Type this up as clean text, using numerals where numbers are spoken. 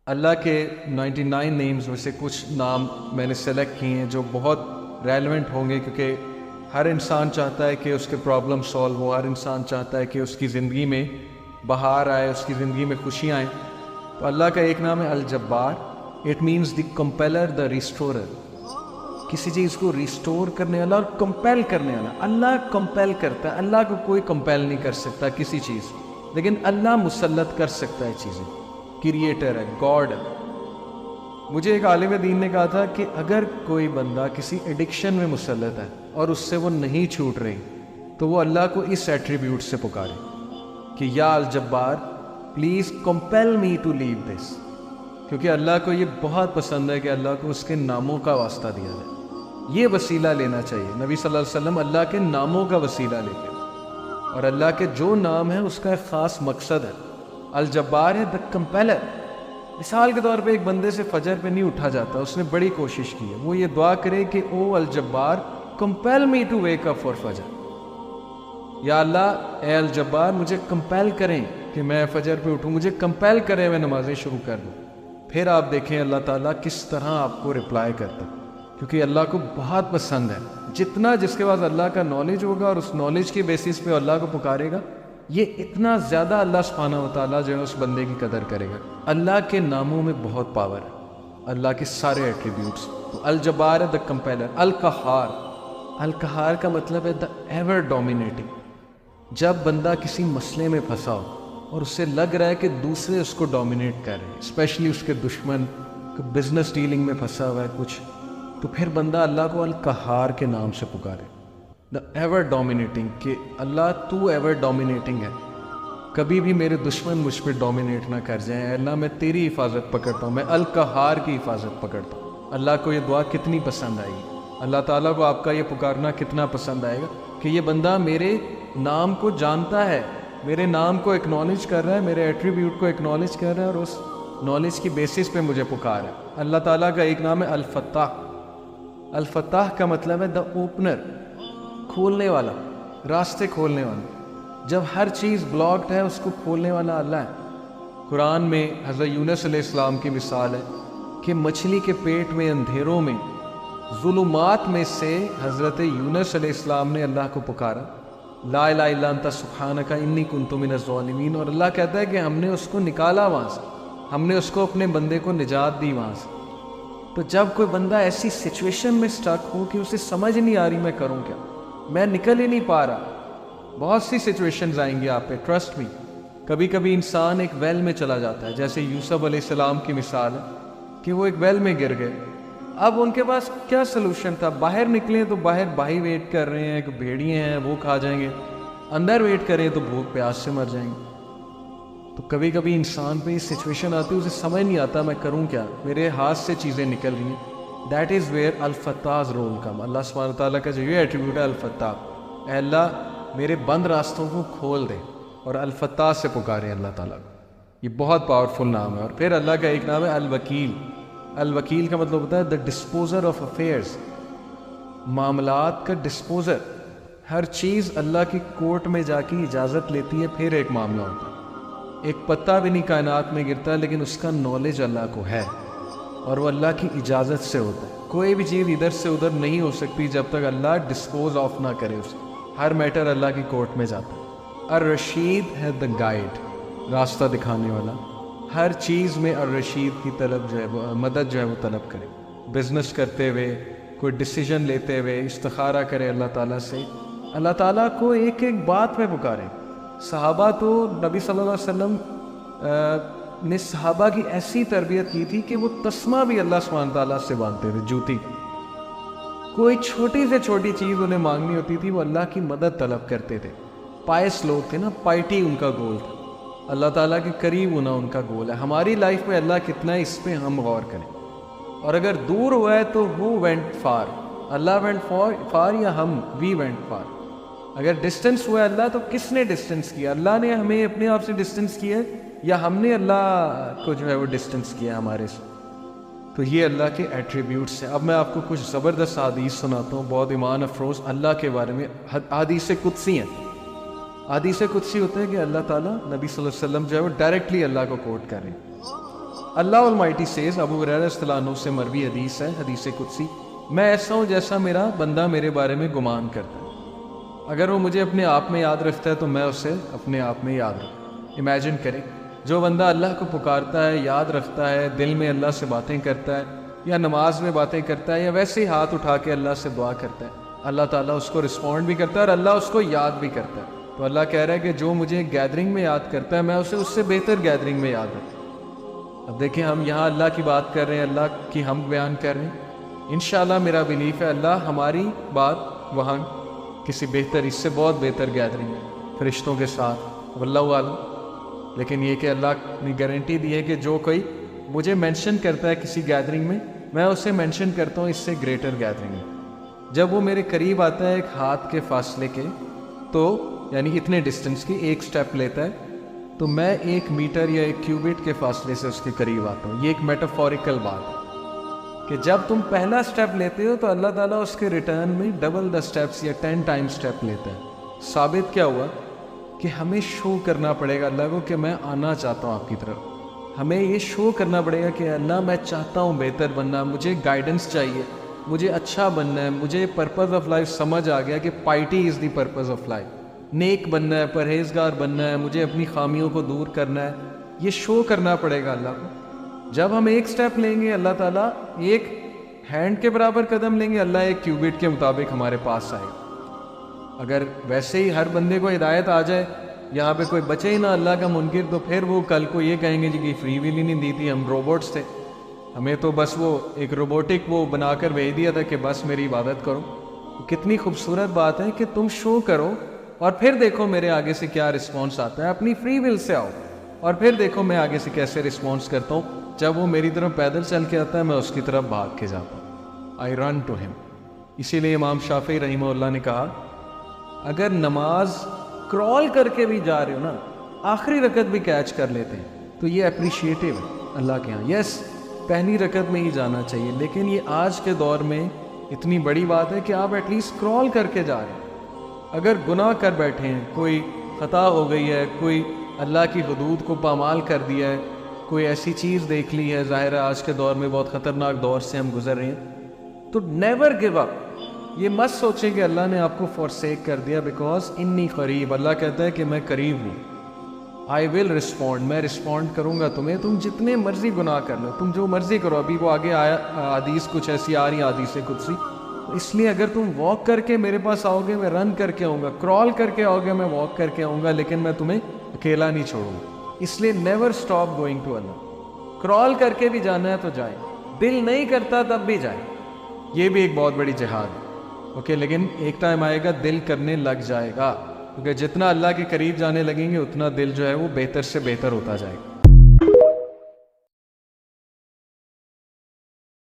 اللہ کے 99 نیمز میں سے کچھ نام میں نے سلیکٹ کیے ہیں جو بہت ریلیونٹ ہوں گے، کیونکہ ہر انسان چاہتا ہے کہ اس کے پرابلم سولو ہو، ہر انسان چاہتا ہے کہ اس کی زندگی میں بہار آئے، اس کی زندگی میں خوشیاں آئیں۔ تو اللہ کا ایک نام ہے الجبار۔ اٹ مینز دی کمپیلر، دا ریسٹورر، کسی چیز کو ریسٹور کرنے والا اور کمپیل کرنے والا۔ اللہ کمپیل کرتا ہے، اللہ کو کوئی کمپیل نہیں کر سکتا کسی چیز، لیکن اللہ مسلط کر سکتا ہے چیزیں۔ کریٹر ہے، گاڈ ہے۔ مجھے ایک عالم دین نے کہا تھا کہ اگر کوئی بندہ کسی ایڈکشن میں مسلط ہے اور اس سے وہ نہیں چھوٹ رہی، تو وہ اللہ کو اس ایٹریبیوٹ سے پکارے کہ یا الجبار پلیز کمپیل می ٹو لیو دس، کیونکہ اللہ کو یہ بہت پسند ہے کہ اللہ کو اس کے ناموں کا واسطہ دیا جائے۔ یہ وسیلہ لینا چاہیے۔ نبی صلی اللہ علیہ وسلم اللہ کے ناموں کا وسیلہ لیتے ہیں، اور اللہ کے جو نام ہے اس کا ایک خاص مقصد ہے۔ الجبار ہے دا کمپیلر۔ مثال کے طور پہ ایک بندے سے فجر پہ نہیں اٹھا جاتا، اس نے بڑی کوشش کی ہے، وہ یہ دعا کرے کہ او الجبار compel me to wake up for فجر، یا اللہ اے الجبار مجھے کمپیل کریں کہ میں فجر پہ اٹھوں، مجھے کمپیل کریں میں نمازیں شروع کر دوں۔ پھر آپ دیکھیں اللہ تعالیٰ کس طرح آپ کو رپلائی کرتا ہے، کیونکہ اللہ کو بہت پسند ہے۔ جتنا جس کے پاس اللہ کا نالج ہوگا اور اس نالج کی بیسس پہ اللہ کو پکارے گا، یہ اتنا زیادہ اللہ سبحانہ و تعالیٰ جو ہے اس بندے کی قدر کرے گا۔ اللہ کے ناموں میں بہت پاور ہے، اللہ کے سارے ایٹریبیوٹس۔ تو الجبار ہے دا کمپیلر۔ القہار، القہار کا مطلب ہے دا ایور ڈومینیٹنگ۔ جب بندہ کسی مسئلے میں پھنسا ہو اور اس سے لگ رہا ہے کہ دوسرے اس کو ڈومینیٹ کر رہے ہیں، اسپیشلی اس کے دشمن، بزنس ڈیلنگ میں پھنسا ہوا ہے کچھ، تو پھر بندہ اللہ کو القہار کے نام سے پکارے، دا ایور ڈومینیٹنگ، کہ اللہ تو ایور ڈومینیٹنگ ہے، کبھی بھی میرے دشمن مجھ پہ ڈومینیٹ نہ کر جائیں، اے اللہ میں تیری حفاظت پکڑتا ہوں، میں القہار کی حفاظت پکڑتا ہوں۔ اللہ کو یہ دعا کتنی پسند آئے گی، اللہ تعالیٰ کو آپ کا یہ پکارنا کتنا پسند آئے گا کہ یہ بندہ میرے نام کو جانتا ہے، میرے نام کو ایکنالج کر رہا ہے، میرے ایٹریبیوٹ کو ایکنالج کر رہا ہے، اور اس نالج کی بیسس پہ مجھے پکار ہے۔ اللہ تعالیٰ کا ایک نام ہے الفتاح۔ الفتاح کا مطلب ہے دا اوپنر، کھولنے والا، راستے کھولنے والا۔ جب ہر چیز بلاکڈ ہے اس کو کھولنے والا اللہ ہے۔ قرآن میں حضرت یونس علیہ السلام کی مثال ہے کہ مچھلی کے پیٹ میں اندھیروں میں ظلمات میں سے حضرت یونس علیہ السلام نے اللہ کو پکارا، لا الہ الا انت سبحانک انی کنت من الظالمین، اور اللہ کہتا ہے کہ ہم نے اس کو نکالا وہاں سے، ہم نے اس کو اپنے بندے کو نجات دی وہاں سے۔ تو جب کوئی بندہ ایسی سچویشن میں سٹک ہو کہ اسے سمجھ نہیں آ رہی میں کروں کیا، میں نکل ہی نہیں پا رہا، بہت سی سچویشنز آئیں گی آپ پہ، ٹرسٹ می۔ کبھی کبھی انسان ایک ویل میں چلا جاتا ہے، جیسے یوسف علیہ السلام کی مثال ہے کہ وہ ایک ویل میں گر گئے۔ اب ان کے پاس کیا سلوشن تھا؟ باہر نکلیں تو باہر بھائی ویٹ کر رہے ہیں، بھیڑیے ہیں وہ کھا جائیں گے، اندر ویٹ کریں تو بھوک پیاس سے مر جائیں گے۔ تو کبھی کبھی انسان پہ یہ سچویشن آتی ہے، اسے سمجھ نہیں آتا میں کروں کیا، میرے ہاتھ سے چیزیں نکل رہی ہیں۔ That is where al-Fattah role کم۔ اللہ سبحانہ تعالیٰ کا جو یہ ایٹریبیوٹ ہے الفتاح، اے اللہ میرے بند راستوں کو کھول دے، اور الفتاح سے پکارے اللہ تعالیٰ کو۔ یہ بہت پاورفل نام ہے۔ اور پھر اللہ کا ایک نام ہے الوکیل۔ الوکیل کا مطلب ہوتا ہے دا ڈسپوزر آف افیئرز، معاملات کا ڈسپوزر۔ ہر چیز اللہ کی کورٹ میں جا کے اجازت لیتی ہے، پھر ایک معاملہ ہوتا ہے۔ ایک پتا بھی نہیں کائنات میں گرتا، لیکن اس کا نالج اللہ کو ہے، اور وہ اللہ کی اجازت سے ہوتا ہے۔ کوئی بھی چیز ادھر سے ادھر نہیں ہو سکتی جب تک اللہ ڈسپوز آف نہ کرے اسے۔ ہر میٹر اللہ کی کورٹ میں جاتا ہے۔ الرشید ہے دا گائیڈ، راستہ دکھانے والا۔ ہر چیز میں الرشید کی طلب جو ہے وہ مدد جو ہے وہ طلب کرے۔ بزنس کرتے ہوئے، کوئی ڈیسیجن لیتے ہوئے استخارہ کرے اللہ تعالیٰ سے، اللہ تعالیٰ کو ایک ایک بات میں پکارے۔ صحابہ تو نبی صلی اللہ علیہ وسلم نے صحابہ کی ایسی تربیت کی تھی کہ وہ تسمہ بھی اللہ سبحانہ تعالیٰ سے مانگتے تھے، جوتی۔ کوئی چھوٹی سے چھوٹی چیز انہیں مانگنی ہوتی تھی، وہ اللہ کی مدد طلب کرتے تھے۔ پائس لوگ تھے نا، پائٹی ان کا گول تھا، اللہ تعالیٰ کے قریب ہونا ان کا گول ہے۔ ہماری لائف میں اللہ کتنا ہے اس پہ ہم غور کریں، اور اگر دور ہوا ہے تو who went far، Allah went far یا ہم we went far۔ اگر ڈسٹنس ہوا ہے اللہ تو کس نے ڈسٹنس کیا؟ اللہ نے ہمیں اپنے آپ سے ڈسٹنس کیا ہے، یا ہم نے اللہ کو جو ہے وہ ڈسٹنس کیا ہمارے سے؟ تو یہ اللہ کے ایٹریبیوٹس ہیں۔ اب میں آپ کو کچھ زبردست حدیث سناتا ہوں، بہت ایمان افروز اللہ کے بارے میں۔ حدیث قدسی ہیں۔ حدیث قدسی ہوتا ہے کہ اللہ تعالیٰ نبی صلی اللہ علیہ وسلم جو ہے وہ ڈائریکٹلی اللہ کو کوٹ کر رہے ہیں۔ Allah Almighty says, ابو ہریرہ رضی اللہ عنہ سے مروی حدیث ہے، حدیث قدسی، میں ایسا ہوں جیسا میرا بندہ میرے بارے میں گمان کرتا ہے۔ اگر وہ مجھے اپنے آپ میں یاد رکھتا ہے تو میں اسے اپنے آپ میں یاد رکھتا۔ امیجن کریں، جو بندہ اللہ کو پکارتا ہے، یاد رکھتا ہے، دل میں اللہ سے باتیں کرتا ہے، یا نماز میں باتیں کرتا ہے، یا ویسے ہی ہاتھ اٹھا کے اللہ سے دعا کرتا ہے، اللہ تعالیٰ اس کو رسپونڈ بھی کرتا ہے اور اللہ اس کو یاد بھی کرتا ہے۔ تو اللہ کہہ رہا ہے کہ جو مجھے گیدرنگ میں یاد کرتا ہے، میں اسے اس سے بہتر گیدرنگ میں یاد رکھتا ہوں۔ اب دیکھیں، ہم یہاں اللہ کی بات کر رہے ہیں، اللہ کی ہم بیان کر رہے ہیں۔ انشاءاللہ میرا بلیف ہے اللہ ہماری بات وہاں کسی بہتر، اس سے بہت بہتر گیدرنگ ہے فرشتوں کے ساتھ، واللہ عالم۔ لیکن یہ کہ اللہ نے گارنٹی دی ہے کہ جو کوئی مجھے مینشن کرتا ہے کسی گیدرنگ میں، میں اسے مینشن کرتا ہوں اس سے گریٹر گیدرنگ میں۔ جب وہ میرے قریب آتا ہے ایک ہاتھ کے فاصلے کے، تو یعنی اتنے ڈسٹنس کی ایک سٹیپ لیتا ہے، تو میں 1 میٹر یا 1 کیوبٹ کے فاصلے سے اس کے قریب آتا ہوں۔ یہ ایک میٹافوریکل بات ہے کہ جب تم پہلا سٹیپ لیتے ہو تو اللہ تعالیٰ اس کے ریٹرن میں ڈبل دا سٹیپس یا 10 ٹائم سٹیپ لیتا ہے۔ ثابت کیا ہوا کہ ہمیں شو کرنا پڑے گا اللہ کو کہ میں آنا چاہتا ہوں آپ کی طرف۔ ہمیں یہ شو کرنا پڑے گا کہ اللہ میں چاہتا ہوں بہتر بننا، مجھے گائیڈنس چاہیے، مجھے اچھا بننا ہے، مجھے پرپز آف لائف سمجھ آ گیا کہ piety is the purpose of life, نیک بننا ہے، پرہیزگار بننا ہے، مجھے اپنی خامیوں کو دور کرنا ہے۔ یہ شو کرنا پڑے گا اللہ کو۔ جب ہم ایک سٹیپ لیں گے، اللہ تعالیٰ ایک ہینڈ کے برابر قدم لیں گے، اللہ 1 کیوبٹ کے مطابق ہمارے پاس آئے گا۔ اگر ویسے ہی ہر بندے کو ہدایت آ جائے، یہاں پہ کوئی بچے ہی نہ اللہ کا منکر، تو پھر وہ کل کو یہ کہیں گے جی کہ فری ویل ہی نہیں دی تھی، ہم روبوٹس تھے، ہمیں تو بس وہ ایک روبوٹک وہ بنا کر بھیج دیا تھا کہ بس میری عبادت کرو۔ کتنی خوبصورت بات ہے کہ تم شو کرو اور پھر دیکھو میرے آگے سے کیا رسپانس آتا ہے۔ اپنی فری ول سے آؤ اور پھر دیکھو میں آگے سے کیسے رسپانس کرتا ہوں۔ جب وہ میری طرف پیدل چل کے آتا ہے، میں اس کی طرف بھاگ کے جاتا ہوں، آئی رن ٹو ہم۔ اسی لیے امام شافعی رحمہ اللہ نے کہا، اگر نماز کرال کر کے بھی جا رہے ہو نا، آخری رکعت بھی کیچ کر لیتے ہیں، تو یہ اپریشیٹو ہے اللہ کے ہاں۔ یس، پہلی رکعت میں ہی جانا چاہیے، لیکن یہ آج کے دور میں اتنی بڑی بات ہے کہ آپ ایٹ لیسٹ کرال کر کے جا رہے ہیں۔ اگر گناہ کر بیٹھے ہیں، کوئی خطا ہو گئی ہے، کوئی اللہ کی حدود کو پامال کر دیا ہے، کوئی ایسی چیز دیکھ لی ہے، ظاہر ہے آج کے دور میں بہت خطرناک دور سے ہم گزر رہے ہیں، تو نیور گیو اپ۔ یہ مت سوچیں کہ اللہ نے آپ کو فورسیک کر دیا، بیکاز انی قریب، اللہ کہتا ہے کہ میں قریب ہوں، آئی ول رسپونڈ، میں رسپونڈ کروں گا تمہیں، تم جتنے مرضی گناہ کر لو، تم جو مرضی کرو۔ ابھی وہ آگے آیا حدیث کچھ ایسی آ رہی حدیث قدسی، اس لیے اگر تم واک کر کے میرے پاس آؤ گے، میں رن کر کے آؤں گا، کرال کر کے آؤ گے، میں واک کر کے آؤں گا، لیکن میں تمہیں اکیلا نہیں چھوڑوں گا۔ اس لیے نیور اسٹاپ گوئنگ ٹو اللہ۔ کرال کر کے بھی جانا ہے تو جائیں، دل نہیں کرتا تب بھی جائیں، یہ بھی ایک بہت بڑی جہاد ہے، اوکے۔ لیکن ایک ٹائم آئے گا دل کرنے لگ جائے گا، کیونکہ جتنا اللہ کے قریب جانے لگیں گے اتنا دل جو ہے وہ بہتر سے بہتر ہوتا جائے گا۔